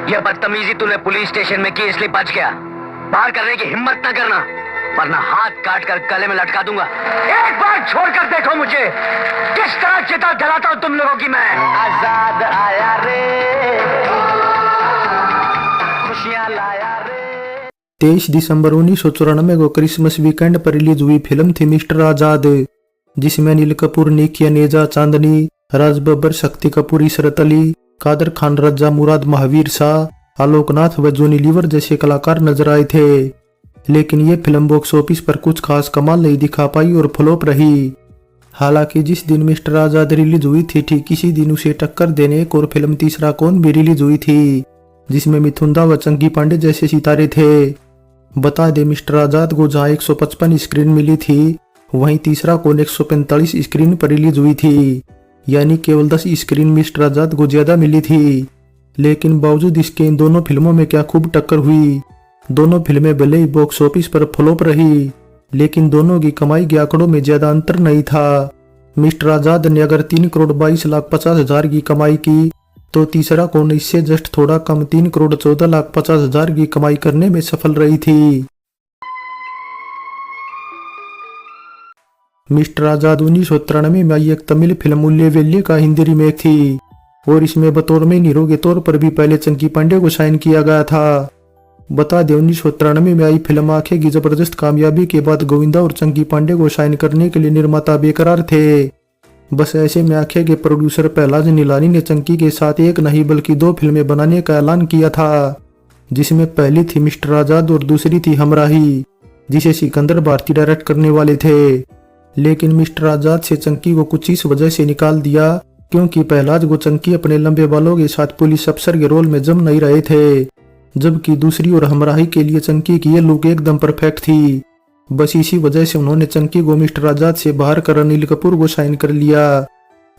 यह बदतमीजी तूने पुलिस स्टेशन में की इसलिए बच गया। बाहर करने की हिम्मत न करना, वरना हाथ काट कर गले में लटका दूंगा। एक बार छोड़कर देखो मुझे किस तरह चिता जलाता हूं तुम लोगों की मैं। आजाद आया रे, खुशियां लाया रे। 23 दिसंबर 1994 को क्रिसमस वीकेंड पर रिलीज हुई फिल्म थी मिस्टर आजाद, जिसमें अनिल कपूर, निकिया नेजा, चांदनी, राज बब्बर, शक्ति कपूर, इशरत अली, कादर खान, रज्जा मुराद, महावीर शाह, आलोकनाथ व जॉनी लीवर जैसे कलाकार नजर आए थे। लेकिन ये फिल्म बॉक्स ऑफिस पर कुछ खास कमाल नहीं दिखा पाई और फ्लॉप रही। हालांकि जिस दिन मिस्टर आजाद रिलीज हुई थी ठीक इसी दिन उसे टक्कर देने एक और फिल्म तीसरा कौन भी रिलीज हुई थी, जिसमें मिथुन दा व चंकी पांडे जैसे सितारे थे। बता दे मिस्टर आजाद को जहां 155 स्क्रीन मिली थी, वहीं तीसरा कौन 145 स्क्रीन पर रिलीज हुई थी, यानी केवल 10 स्क्रीन मिस्टर आजाद को ज्यादा मिली थी। लेकिन बावजूद इसके इन दोनों फिल्मों में क्या खूब टक्कर हुई। दोनों फिल्में भले ही बॉक्स ऑफिस पर फ्लॉप रही, लेकिन दोनों की कमाई के आंकड़ों में ज्यादा अंतर नहीं था। मिस्टर आजाद ने अगर 3,22,50,000 की कमाई की, तो तीसरा कौन इससे जस्ट थोड़ा कम 3,14,50,000 की कमाई करने में सफल रही थी। मिस्टर आजाद 1993 में आई एक तमिल फिल्म उल्ले वेल्ले का हिंदी रीमेक थी और इसमें बतौर मेन हीरो के तौर पर भी पहले चंकी पांडे को साइन किया गया था। बता दें 1993 में आई फिल्म आंखें की जबरदस्त कामयाबी के बाद गोविंदा और चंकी पांडे को साइन करने के लिए निर्माता बेकरार थे। बस ऐसे में आंखें के प्रोड्यूसर पहलाज नीलानी ने चंकी के साथ एक नहीं बल्कि 2 फिल्में बनाने का ऐलान किया था, जिसमें पहली थी मिस्टर आजाद और दूसरी थी हमराही, जिसे सिकंदर भारती डायरेक्ट करने वाले थे। लेकिन मिस्टर आजाद से चंकी को कुछ इस वजह से निकाल दिया क्योंकि पहलाज को चंकी अपने लंबे बालों के साथ पुलिस अफसर के रोल में जम नहीं रहे थे, जबकि दूसरी और हमराही के लिए चंकी की यह लुक एकदम परफेक्ट थी। बस इसी वजह से उन्होंने चंकी को मिस्टर आजाद से बाहर कर अनिल कपूर को साइन कर लिया।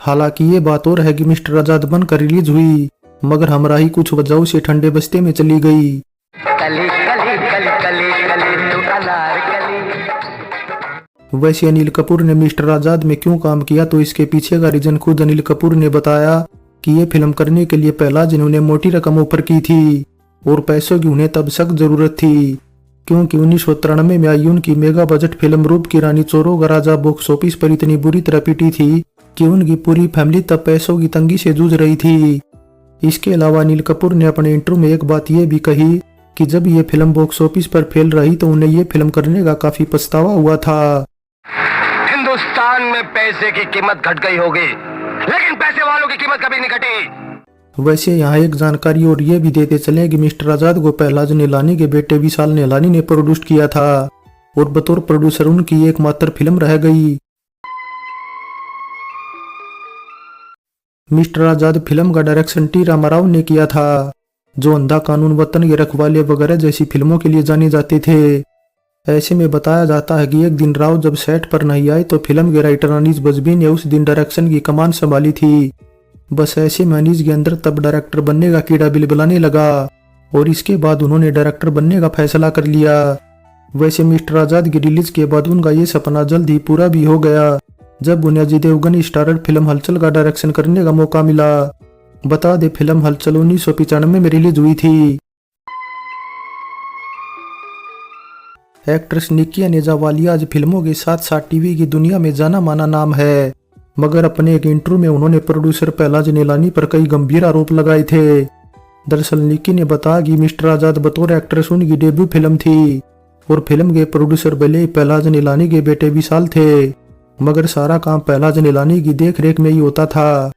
हालांकि ये बात और है कि मिस्टर आजाद बनकर रिलीज हुई, मगर हमराही कुछ वजहों से ठंडे बस्ते में चली गई। कली कली कली कली कली तू अनार कली। वैसे अनिल कपूर ने मिस्टर आजाद में क्यों काम किया, तो इसके पीछे का रीजन खुद अनिल कपूर ने बताया कि ये फिल्म करने के लिए पहलाज ने उन्हें मोटी रकम ऑफर की थी और पैसों की उन्हें तब सख्त जरूरत थी, क्योंकि 1993 में आई उनकी मेगा बजट फिल्म रूप की रानी चोरों का राजा बॉक्स ऑफिस पर इतनी बुरी तरह पिटी थी कि उनकी पूरी फैमिली तब पैसों की तंगी से जूझ रही थी। इसके अलावा अनिल कपूर ने अपने इंटरव्यू में एक बात यह भी कही कि जब ये फिल्म बॉक्स ऑफिस पर फेल रही तो उन्हें ये फिल्म करने का काफी पछतावा हुआ था। हिंदुस्तान में पैसे की कीमत घट गई होगी, लेकिन पैसे वालों की कीमत कभी नहीं घटी। वैसे यहाँ एक जानकारी और ये भी देते चले कि मिस्टर आजाद को पहलाज नीलानी के बेटे विशाल नीलानी ने प्रोड्यूस किया था और बतौर प्रोड्यूसर उनकी एकमात्र फिल्म रह गई। मिस्टर आजाद फिल्म का डायरेक्शन टी रामाराव ने किया था, जो अंधा कानून, वतन के रखवाले वगैरह जैसी फिल्मों के लिए जाने जाते थे। ऐसे में बताया जाता है कि एक दिन राव जब सेट पर नहीं आए तो फिल्म के राइटर अनीस बजबी ने उस दिन डायरेक्शन की कमान संभाली थी। बस ऐसे में अनीस के अंदर तब डायरेक्टर बनने का कीड़ा बिलबिलाने लगा और इसके बाद उन्होंने डायरेक्टर बनने का फैसला कर लिया। वैसे मिस्टर आजाद की रिलीज के बाद उनका ये सपना जल्द ही पूरा भी हो गया, जब उन्हें अजय देवगन स्टारर फिल्म हलचल का डायरेक्शन करने का मौका मिला। बता दे फिल्म हलचल 1995 में रिलीज हुई थी। एक्ट्रेस निकिया नेजावालिया आज फिल्मों के साथ साथ टीवी की दुनिया में जाना माना नाम है, मगर अपने एक इंटरव्यू में उन्होंने प्रोड्यूसर पहलाज नीलानी पर कई गंभीर आरोप लगाए थे। दरअसल निकी ने बताया कि मिस्टर आजाद बतौर एक्ट्रेस उनकी डेब्यू फिल्म थी और फिल्म के प्रोड्यूसर भले ही पहलाज नीलानी के बेटे विशाल थे, मगर सारा काम पहलाज नीलानी की देख रेख में ही होता था।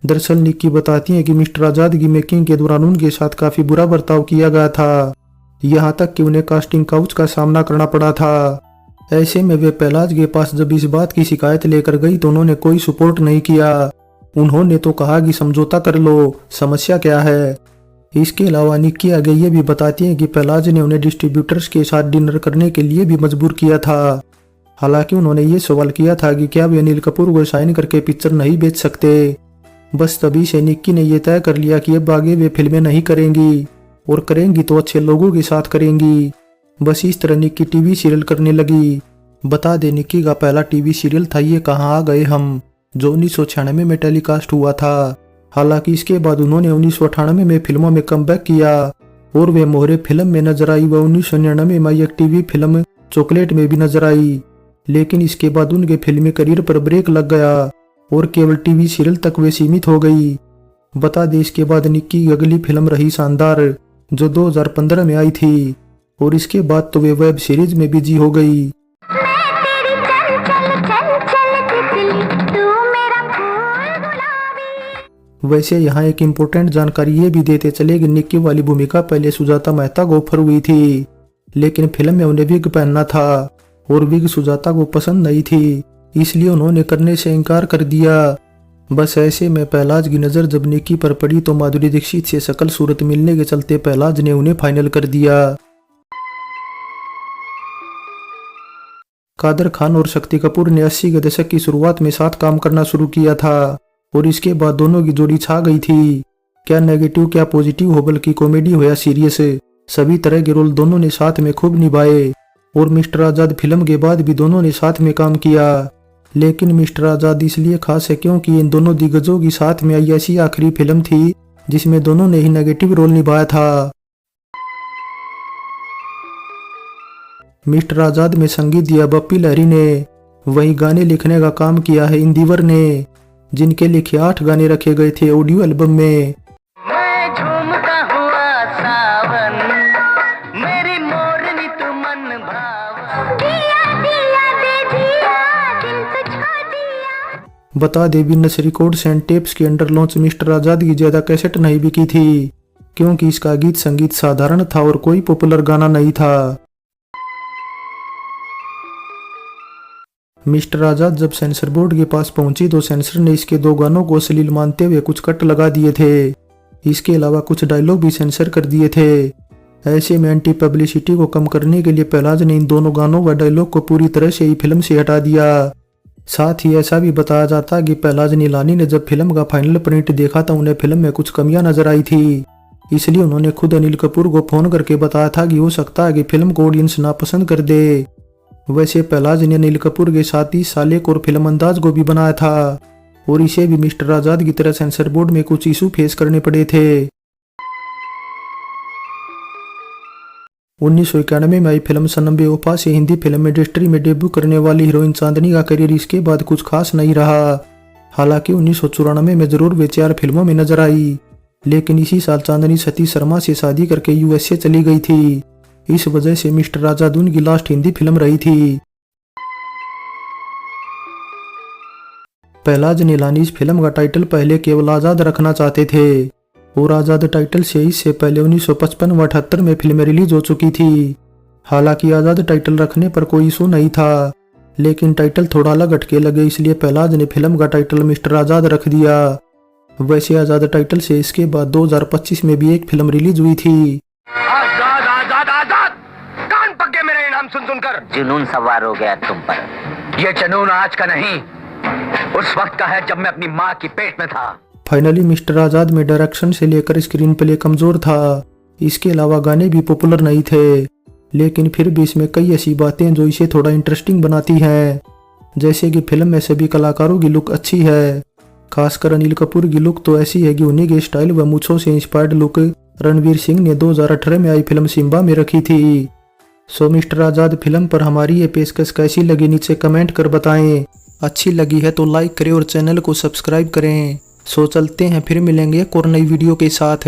दरअसल निकी बताती हैं कि मिस्टर आजाद की मेकिंग के दौरान उनके साथ काफी बुरा बर्ताव किया गया था, यहाँ तक कि उन्हें कास्टिंग काउच का सामना करना पड़ा था। ऐसे में वे पहलाज के पास जब इस बात की शिकायत लेकर गई तो उन्होंने कोई सपोर्ट नहीं किया। उन्होंने तो कहा कि समझौता कर लो, समस्या क्या है। इसके अलावा निक्की आगे ये भी बताती हैं कि पहलाज ने उन्हें डिस्ट्रीब्यूटर्स के साथ डिनर करने के लिए भी मजबूर किया था। हालांकि उन्होंने ये सवाल किया था कि क्या वे अनिल कपूर को साइन करके पिक्चर नहीं बेच सकते। बस तभी से निक्की ने यह तय कर लिया कि अब आगे वे फिल्में नहीं करेंगी और करेंगी तो अच्छे लोगों के साथ करेंगी। बस इस तरह निक्की टीवी सीरियल करने लगी। बता दे निक्की का पहला टीवी सीरियल था ये कहाँ आ गए हम, जो 1996 में टेलीकास्ट हुआ था। हालांकि इसके बाद उन्होंने 1998 में फिल्मों में कमबैक किया और वे मोहरे फिल्म में नजर आई व 1999 में एक टीवी फिल्म चॉकलेट में भी नजर आई। लेकिन इसके बाद उनके फिल्मी करियर पर ब्रेक लग गया और केवल टीवी सीरियल तक वे सीमित हो गई। बता दें इसके बाद निक्की की अगली फिल्म रही शानदार, जो 2015 में आई थी और इसके बाद तो वे वेब सीरीज में बिजी हो गई। वैसे यहाँ एक इम्पोर्टेंट जानकारी ये भी देते चले कि निक्की वाली भूमिका पहले सुजाता मेहता को ऑफर हुई थी, लेकिन फिल्म में उन्हें विग पहनना था और विग सुजाता को पसंद नहीं थी, इसलिए उन्होंने करने से इनकार कर दिया। बस ऐसे में पहलाज की नज़र जब निक्की पर पड़ी तो माधुरी दीक्षित से शकल सूरत मिलने के चलते पहलाज ने उन्हें फाइनल कर दिया। कादर खान और शक्ति कपूर ने 80 के दशक की शुरुआत में साथ काम करना शुरू किया था और इसके बाद दोनों की जोड़ी छा गई थी। क्या नेगेटिव क्या पॉजिटिव हो, बल्कि कॉमेडी हो या सीरियस, सभी तरह के रोल दोनों ने साथ में खूब निभाए और मिस्टर आजाद फिल्म के बाद भी दोनों ने साथ में काम किया। लेकिन मिस्टर आजाद इसलिए खास है क्योंकि इन दोनों दिग्गजों की साथ में आई ऐसी आखिरी फिल्म थी जिसमें दोनों ने ही नेगेटिव रोल निभाया था। मिस्टर आजाद में संगीत दिया बप्पी लहरी ने, वहीं गाने लिखने का काम किया है इंदिवर ने, जिनके लिखे 8 गाने रखे गए थे ऑडियो एल्बम में। मैं झूमता हुआ सावन, मेरी मोरनी तू मन भावन, दिया दिया दे दिया दिल तुझको दिया। बता दे विनस रिकॉर्ड्स एंड टेप्स के अंडर लॉन्च मिस्टर आजाद की ज्यादा कैसेट नहीं बिकी थी क्योंकि इसका गीत संगीत साधारण था और कोई पॉपुलर गाना नहीं था। मिस्टर आजाद जब सेंसर बोर्ड के पास पहुंची तो सेंसर ने इसके 2 गानों को अश्लील मानते हुए कुछ कट लगा दिए थे। इसके अलावा कुछ डायलॉग भी सेंसर कर दिए थे। ऐसे में एंटी पब्लिसिटी को कम करने के लिए पहलाज ने इन दोनों गानों व डायलॉग को पूरी तरह से ही फिल्म से हटा दिया। साथ ही ऐसा भी बताया जाता कि पहलाज नीलानी ने जब फिल्म का फाइनल प्रिंट देखा तो उन्हें फिल्म में कुछ कमियां नजर आई थी, इसलिए उन्होंने खुद अनिल कपूर को फोन करके बताया था कि हो सकता है कि फिल्म को ऑडियंस नापसंद कर दे। वैसे पहलाज ने अनिल कपूर के साथ ही सालेक और फिल्म अंदाज को भी बनाया था और इसे भी मिस्टर आजाद की तरह सेंसर बोर्ड में कुछ इशू फेस करने पड़े थे। 1991 में आई फिल्म सनम बेवफा से हिंदी फिल्म इंडस्ट्री में डेब्यू करने वाली हीरोइन चांदनी का करियर इसके बाद कुछ खास नहीं रहा। हालांकि 1994 में जरूर वे 4 फिल्मों में नजर आई, लेकिन इसी साल चांदनी सतीश शर्मा से शादी करके यूएसए चली गई थी। इस वजह से मिस्टर आजाद उनकी लास्ट हिंदी फिल्म रही थी। पहलाज नीलानी इस फिल्म का टाइटल पहले केवल आजाद रखना चाहते थे और आजाद टाइटल से इससे पहले 1955 व 78 में फिल्में रिलीज हो चुकी थी। हालांकि आजाद टाइटल रखने पर कोई इशू नहीं था, लेकिन टाइटल थोड़ा अलग हटके लगे, इसलिए पहलाज ने फिल्म का टाइटल मिस्टर आजाद रख दिया। वैसे आजाद टाइटल से इसके बाद 2025 में भी एक फिल्म रिलीज हुई थी। आजाद आजाद आजाद, कान पक गए मेरे नाम सुन सुनकर। जुनून सवार हो गया तुम पर। ये जुनून आज का नहीं, उस वक्त का है जब मैं अपनी माँ की पेट में था। फाइनली मिस्टर आजाद में डायरेक्शन से लेकर स्क्रीन प्ले कमजोर था। इसके अलावा गाने भी पॉपुलर नहीं थे, लेकिन फिर भी इसमें कई ऐसी बातें जो इसे थोड़ा इंटरेस्टिंग बनाती हैं, जैसे कि फिल्म में सभी कलाकारों की लुक अच्छी है। खासकर अनिल कपूर की लुक तो ऐसी है कि उन्हीं के स्टाइल व मूछों से इंस्पायर्ड लुक रणवीर सिंह ने 2018 में आई फिल्म सिम्बा में रखी थी। सो मिस्टर आजाद फिल्म पर हमारी ये पेशकश कैसी लगी नीचे कमेंट कर बताएं। अच्छी लगी है तो लाइक करें और चैनल को सब्सक्राइब करें। सो चलते हैं, फिर मिलेंगे एक और नई वीडियो के साथ।